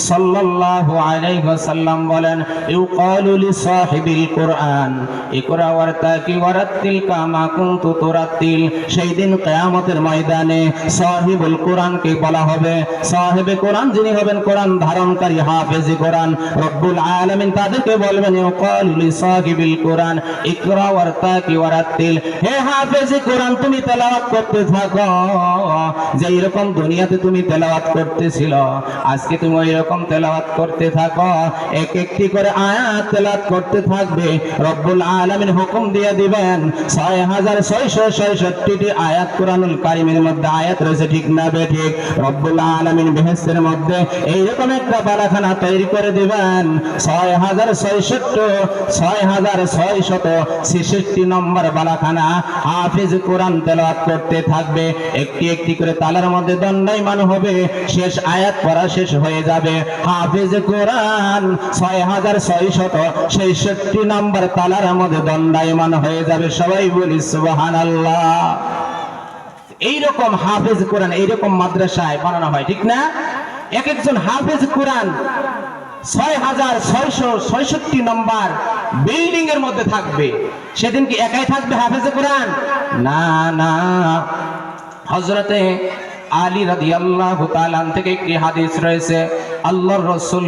Speaker 2: সাল্লাল্লাহু আলাইহি ওয়াসাল্লাম বলেন, ইউকালু লি সাহিবিল কুরআন ইকরা ওয়ারতাকি ওয়ারাতিল কামা কুনতু তুরাতিল। সেই দিন কিয়ামতের ময়দানে সাহিবুল কুরআনকে বলা হবে, সাহিবে কুরআন যিনি হবেন, কোরআন ধারণকারী, হাফেজে কোরআন, রব্বুল আলামিন তাদেরকে বলবেন, ইউকালু লি সাহিবিল কুরআন ইকরা ওয়ারতাকি ওয়ারাতিল। হে হাফেজে কোরআন, তুমি তেলাওয়াত করতে থাকো, যে এরকম দুনিয়াতে তুমি তেলাওয়াত করতেছিল, আজকে তুমি ওই রকম তেলাওয়াত করতে থাকো। এক একটি করে আয়াত তেলাওয়াত করতে থাকবে। রব্বুল আলামিন হুকুম দিয়ে দিবেন, 6666টি আয়াত কোরআনুল কারীমের মধ্যে আয়াত রয়েছে, ঠিক না বেঠিক? রব্বুল আলামিন বেহেশতের মধ্যে এইরকম একটা বালাখানা তৈরি করে দিবেন, 6666 নম্বর বালাখানা। হাফেজ কোরআন তেলাওয়াত করতে থাকবে, একটি একটি করে তালার মধ্যে দণ্ডায়মান হবে, শেষ আয়াত পড়া শেষ হয়ে যাবে। হাফেজ কোরআন 6666 নম্বর তালার মধ্যে দণ্ডায়মান হয়ে যাবে। সবাই বলি সুবহানাল্লাহ। এইরকম হাফেজ কোরআন এইরকম মাদ্রাসায় বানানো হয়, ঠিক না? এক একজন হাফেজ কোরআন 6666 নম্বর বিল্ডিং এর মধ্যে থাকবে। সেদিন কি একাই থাকবে হাফেজ কোরআন? না না, হযরতে আলী রাদিয়াল্লাহু তাআলা থেকে একটি হাদিস রয়েছে, আল্লাহর রাসূল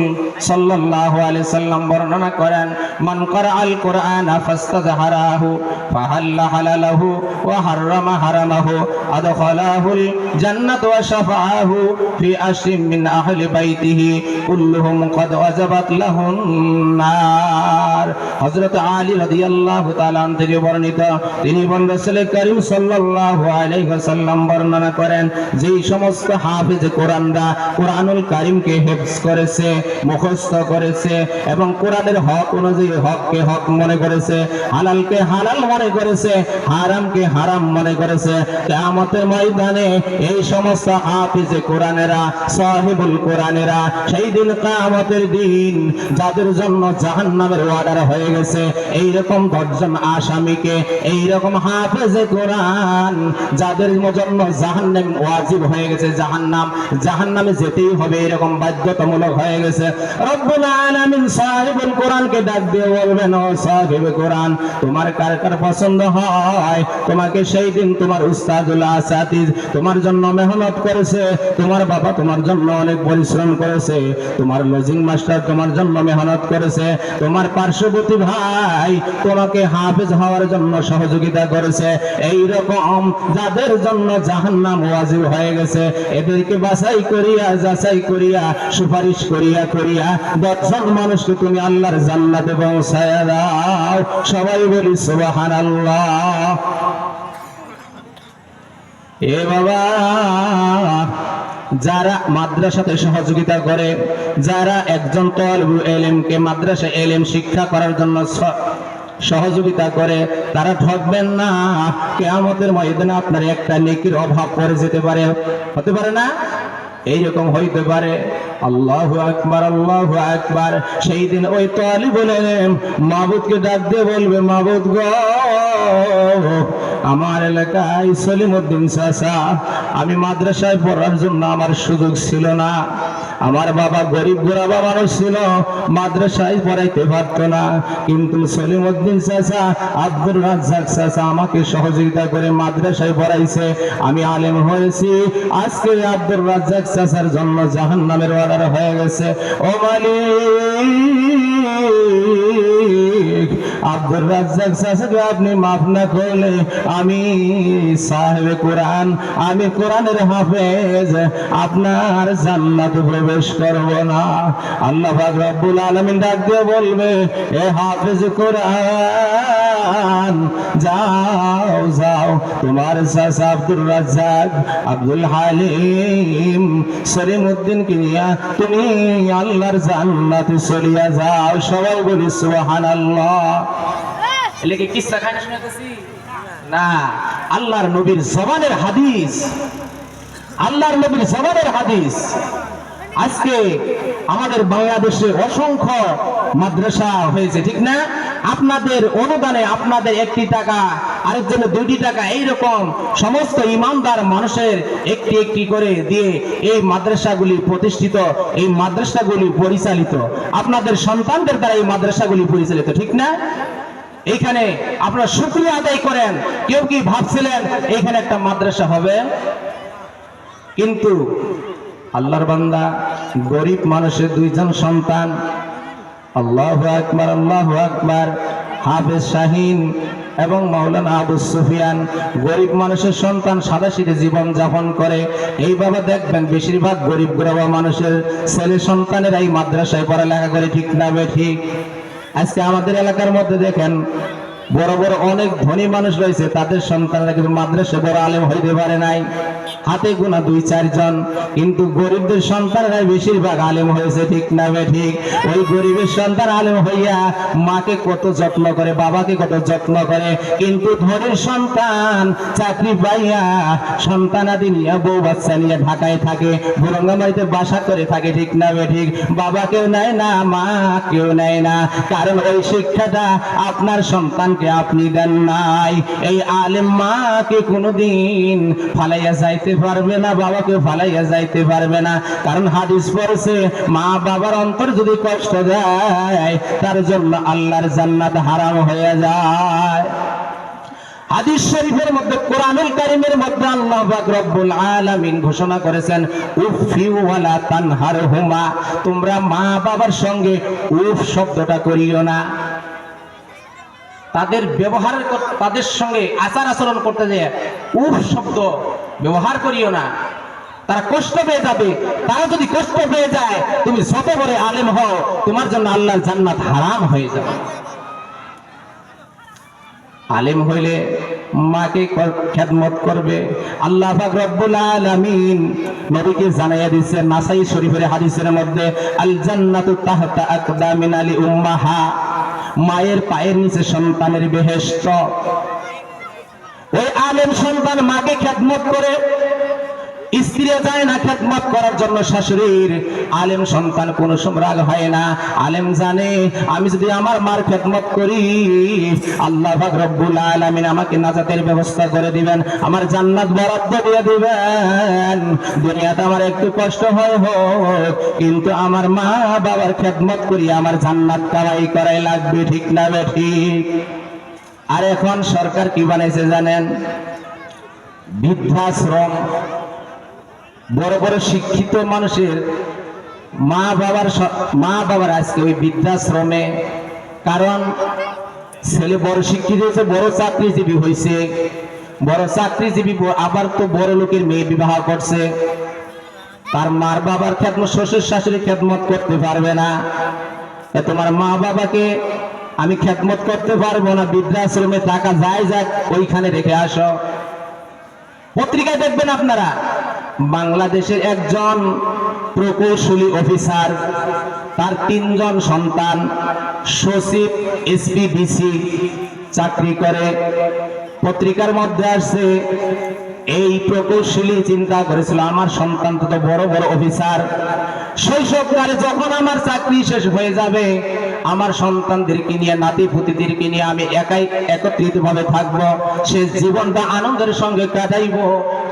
Speaker 2: সাল্লাল্লাহু আলাইহি সাল্লাম বর্ণনা করেন, মান ক্বারাআল কুরআনা ফাস্তাযহারাহু ফাহাল্লা হালালাহু ওয়া হাররামা হারামাহু আদখালাহুল জান্নাত ওয়া শাফাআহু ফি আশরিন মিন আহলি বাইতিহি কুল্লুহুম ক্বাদ ওয়াজাবাত লাহুন নার। হযরত আলী রাদিয়াল্লাহু তাআলা থেকে বর্ণিত, তিনি বলেন রাসূল করিম সাল্লাল্লাহু আলাইহি ওয়াসাল্লাম বর্ণনা করেন, যেই সমস্ত হাফেজ কোরআনরা কোরআনুল কারীমকে হিফজ করেছে, মুখস্থ করেছে এবং কোরআনের হক অনুযায়ী হককে হক মনে করেছে, হালালকে হালাল মনে করেছে, হারামকে হারাম মনে করেছে, কিয়ামতের ময়দানে এই সমস্ত হাফেজ কোরআনেরা, সাহিবুল কোরআনেরা সেই দিন কিয়ামতের দিন যাদের জন্য জাহান্নামের অর্ডার হয়ে গেছে, এই রকম 10 জন আসামিকে, এই রকম হাফেজ কোরআন যাদের জন্য জাহান্নাম ওয়াজিব হয়ে গেছে, জাহান্নামে যেতেই হবে এরকম বাধ্যতামূলক হয়ে গেছে, রব্বুল আলামিন সাহিবুল কোরআনকে ডাক দিয়ে বলবেন, ও সাহিব কোরআন, তোমার কার কার পছন্দ হয়? তোমাকে সেই দিন তোমার উস্তাদুল আসাতিজ তোমার জন্য মেহনত করেছে, তোমার বাবা তোমার জন্য অনেক পরিশ্রম করেছে, তোমার লজিং মাস্টার তোমার জন্য মেহনত করেছে, তোমার পার্শ্ববর্তী ভাই তোমাকে হাফেজ হওয়ার জন্য সহযোগিতা করেছে, এই রকম যাদের জন্য জাহান্নাম ওয়াজিব হয়ে গেছে, এদেরকে বাছাই করিয়া যাচাই করিয়া সুপারিশ করিয়া 10 জন মানুষকে তুমি আল্লাহর জান্নাতে পৌঁছায়া দাও। সবাই বলি সুবহানাল্লাহ। এ বাবা, যারা মাদ্রাসাতে সহযোগিতা করে, যারা একজন তালিবুল ইলমকে মাদ্রাসা ইলম শিক্ষা করার জন্য সহযোগিতা করে, তারা ঠকবেন না। কিয়ামতের ময়দানে আপনার একটা নেকির অভাব পড়ে যেতে পারে, হতে পারে না? এইরকম হইতে পারে। আল্লাহু আকবার, আল্লাহু আকবার। সেই দিন ওই তালিবুল ইলম মাবুদকে ডাক দিয়ে বলবে, মাবুদ গো, আমার এলাকায় সলিমউদ্দিন চাচা, আমি মাদ্রাসায় পড়ার জন্য আমার সুযোগ ছিল না, আমার বাবা গরিব গোরাবা মানুষ ছিল, মাদ্রাসায় পড়াইতে পারত না, কিন্তু সলিমউদ্দিন চাচা, আব্দুর রাজ্জাক চাচা আমাকে সহযোগিতা করে মাদ্রাসায় পড়াইছে, আমি আলেম হয়েছি। আজকে আব্দুর রাজ্জাক চাচার জন্য জাহান্নামের অর্ডার হয়ে গেছে। ও মালিক, আব্দুর রাজ্জাক চাচাকে আপনি মাফ না করলে আমি সাহেবে কোরআন, আমি কোরআনের হাফেজ, আপনার জান্নাতে প্রবেশ করব না। আল্লাহ পাক রব্বুল আলামিন ডাক দিয়ে বলবে, এ হাফেজ কোরআন, যাও যাও, তোমার চাচা আব্দুর রাজ্জাক, আব্দুল হালিম, সলিমউদ্দিনকে নিয়ে তুমি আল্লাহর জান্নাতে চলিয়া যাও। সবাই বলি সুবহানাল্লাহ। এলাকে কিসসা খায় না শুনাতেছি না, আল্লাহর নবীর জবানের হাদিস, আল্লাহর নবীর জবানের হাদিস। আজকে আমাদের বাংলাদেশে অসংখ্য মাদ্রাসা হয়েছে, ঠিক না? আপনাদের অনুদানে আপনাদের 1 টাকা, আরেকজনের 2 টাকা, এইরকম সমস্ত ইমানদার মানুষের একটি করে দিয়ে এই মাদ্রাসাগুলি প্রতিষ্ঠিত, এই মাদ্রাসাগুলি পরিচালিত, আপনাদের সন্তানদের দ্বারা এই মাদ্রাসাগুলি পরিচালিত, ঠিক না? এইখানে আপনারা শুকরিয়া আদায় করেন। কেউ কি ভাবছিলেন এইখানে একটা মাদ্রাসা হবে? কিন্তু আল্লাহর বান্দা, গরিব মানুষের 2 জন সন্তান, আল্লাহু আকবার, আল্লাহু আকবার, হাফেজ শাহিন এবং মাওলানা আবু সুফিয়ান, গরিব মানুষের সন্তান, সাদাসিধে জীবন যাপন করে। এই বাবা দেখবেন বেশিরভাগ গরিব গোরাবা মানুষের ছেলে সন্তানেরা এই মাদ্রাসায় পড়ালেখা করে, ঠিক না ঠিক? আজকে আমাদের এলাকার মধ্যে দেখেন বড় বড় অনেক ধনী মানুষ রয়েছে, তাদের সন্তানরা কিন্তু মাদ্রাসায় বড় আলেম হইতে পারে নাই, হাতে গোনা 2-4 জন, কিন্তু গরিবদের সন্তানরা বেশিরভাগ আলেম হয়েছে, ঠিক না ঠিক? ওই গরিবের সন্তান আলেম হইয়া মাকে কত যত্ন করে, বাবাকে কত যত্ন করে, কিন্তু ধনীর সন্তান চাকরি পাইয়া সন্তানাদি নিয়ে, বউ বাচ্চা নিয়ে ঢাকায় থাকে, ভুরঙ্গামারিতে বাসা করে থাকে, ঠিক না ঠিক? বাবা কেউ নেয় না, মা কেউ নেয় না, কারণ ওই শিক্ষাটা আপনার সন্তানকে আপনি দেন নাই। এই আলেম মাকে কোনোদিন ফালাইয়া যাইতে পারবে না, বাবাকে ফালাইয়া যাইতে পারবে না, কারণ হাদিস পড়ছে, মা বাবার অন্তর যদি কষ্ট দেয় তার জন্য আল্লাহর জান্নাত হারাম হয়ে যায়। হাদিস শরীফের মধ্যে, কোরআনুল কারীমের মধ্যে আল্লাহ পাক রব্বুল আলামিন ঘোষণা করেছেন, উফি ওয়ালা তানহারহুমা, তোমরা মা বাবার সঙ্গে উফ শব্দটা করিও না। তাদের ব্যবহার, তাদের সঙ্গে আচার আচরণ করতে যে উফ শব্দ ব্যবহার করিও না, তারা কষ্ট পেয়ে যাবে। তারা যদি কষ্ট পেয়ে যায়, তুমি যত বড় আলেম হও, তোমার জন্য আল্লাহর জান্নাত হারাম হয়ে যাবে। আলেম হইলে মাকে খেদমত করবে। আল্লাহ পাক রব্বুল আলামিন নবীকে জানাইয়া দিয়েছেন নাসাই শরীফের হাদিসের মধ্যে, আল জান্নাতু তাহতা আকদামিন উম্মাহা, মায়ের পায়ের নিচে সন্তানের বেহেশত। ওই আলেম সন্তান মাকে খেদমত করে, স্ত্রী যায় না খেদমত করার জন্য শাশুড়ির, আলেম সন্তান কোনো সময় রাগ হয় না। আলেম জানে আমি যদি আমার মার খেদমত করি, আল্লাহ পাক রব্বুল আলামিন আমাকে নাজাতের ব্যবস্থা করে দিবেন, আমার জান্নাত বরাদ্দ দিয়ে দিবেন। দুনিয়াতে আমার একটু কষ্ট হয় হোক, কিন্তু আমার মা বাবার খেদমত করি আমার জান্নাত কামাই করাই লাগবে, ঠিক না ঠিক? আর এখন সরকার কি বানাইছে জানেন? বৃদ্ধাশ্রম। বড় বড় শিক্ষিত মানুষের মা বাবার আজকে ওই বৃদ্ধাশ্রমে। কারণ ছেলে বড় শিক্ষিত হয়েছে, বড় চাকরিজীবী হয়েছে, বড় চাকরিজীবী আবার তো বড় লোকের মেয়ে বিবাহ করছে, তার মার বাবার খেদমত, শ্বশুর শাশুড়ি খেদমত করতে পারবে না। তোমার মা বাবাকে আমি খেদমত করতে পারবো না, বৃদ্ধাশ্রমে টাকা যায় যাক, ওইখানে রেখে আসো। পত্রিকায় দেখবেন আপনারা, বাংলাদেশের একজন প্রকৌশলী অফিসার, তার 3 জন সন্তান, সচিব এসপিডিসি চাকরি করে। পত্রিকার মধ্যে আসছে, এই প্রকৌশলী চিন্তা করেছিল আমার সন্তান তো বড় বড় অফিসার, শৈশবকালে যখন আমার চাকরি শেষ হয়ে যাবে, আমার সন্তানদেরকে নিয়ে, নাতি পুতিদেরকে নিয়ে আমি একাই একত্রিত ভাবে থাকবো, সে জীবনটা আনন্দের সঙ্গে কাটাইবো।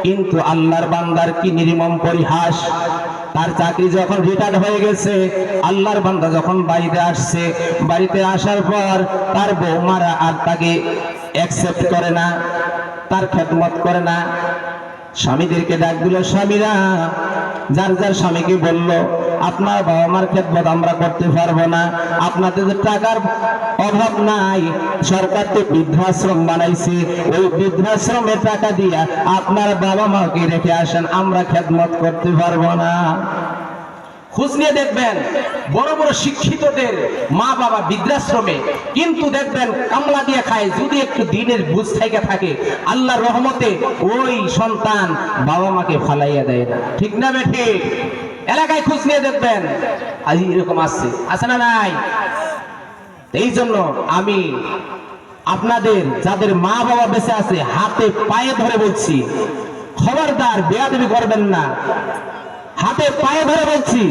Speaker 2: কিন্তু আল্লাহর বান্দার কি নির্মম পরিহাস, তার চাকরি যখন রিটায়ার্ড হয়ে গেছে, আল্লাহর বান্দা যখন বাড়িতে আসছে, বাড়িতে আসার পর তার বৌমারা আর তাকে অ্যাকসেপ্ট করে না, তার খেদমত করে না। স্বামীদেরকে ডাক দিল, স্বামীরা যার যার স্বামীকে বলল, আপনার বাবা মার খেদমত আমরা করতে পারবো না, আপনাদের টাকার অভাব নাই, সরকার তো বৃদ্ধাশ্রম বানাইছে, ওই বৃদ্ধাশ্রমের টাকা দিয়া আপনার বাবা মাকে রেখে আসেন, আমরা খেদমত করতে পারবো না। খোঁজ নিয়ে দেখবেন বড় বড় শিক্ষিতদের মা বাবা বৃদ্ধাশ্রমে, কিন্তু দেখবেন কামলা দিয়ে খায়। যদি একটু দিনের বুঝ থেকে থাকে, আল্লাহর রহমতে ওই সন্তান বাবা মাকে ফালাইয়া দেয় না, ঠিক না বেঠি? এলাকায় খোঁজ নিয়ে দেখবেন আজ এরকম আছে না নাই? এই জন্য আমি আপনাদের যাদের মা বাবা বেঁচে আছে, হাতে পায়ে ধরে বলছি, খবরদার বেয়াদবি করবেন না। হাতে পায়ে ধরে বলছি,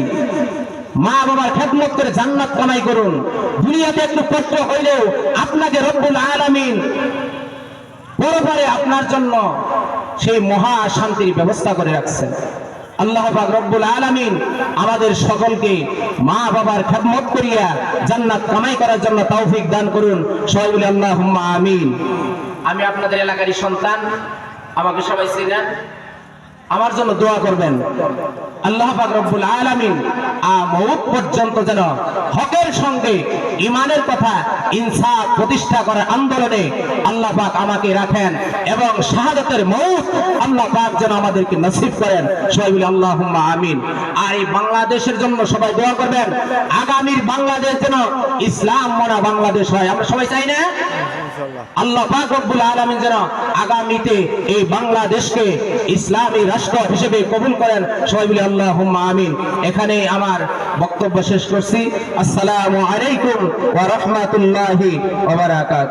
Speaker 2: মা বাবার খেদমত করে জান্নাত কামাই করুন। দুনিয়াতে একটু কষ্ট হইলেও আপনাকে রব্বুল আলামিন পরপারে আপনার জন্য সেই মহা শান্তির ব্যবস্থা করে রাখছেন। আল্লাহ পাক রব্বুল আলামিন আমাদের সকলকে মা বাবার খেদমত করিয়া জান্নাত কামাই করার জন্য তৌফিক দান করুন। সবাই বলি আল্লাহুম্মা আমিন। আমি আপনাদের এলাকারই সন্তান, আমাকে সবাই চিনেন, আমার জন্য দোয়া করবেন। আল্লাহ পাক রব্বুল আলামিন মওত পর্যন্ত যেন হকের সঙ্গে ঈমানের কথা ইনসাফ প্রতিষ্ঠা করার আন্দোলনে আল্লাহ পাক আমাকে রাখেন, এবং শাহাদাতের মওত আল্লাহ পাক যেন আমাদেরকে নসিব করেন। সবাই বলি আল্লাহুম্মা আমিন। আর এই বাংলাদেশের জন্য সবাই দোয়া করবেন, আগামীর বাংলাদেশ যেন ইসলাম মনা বাংলাদেশ হয়, আমরা সবাই চাই না? আল্লাহ পাক রব্বুল আলামিন যেন আগামীতে এই বাংলাদেশকে ইসলামী রাষ্ট্র হিসেবে কবুল করেন। সবাই বলি আল্লাহুম্মা আমিন। এখানে আমার বক্তব্য শেষ করছি। আসসালামু আলাইকুম ওয়া রাহমাতুল্লাহি ওয়া বারাকাতুহু।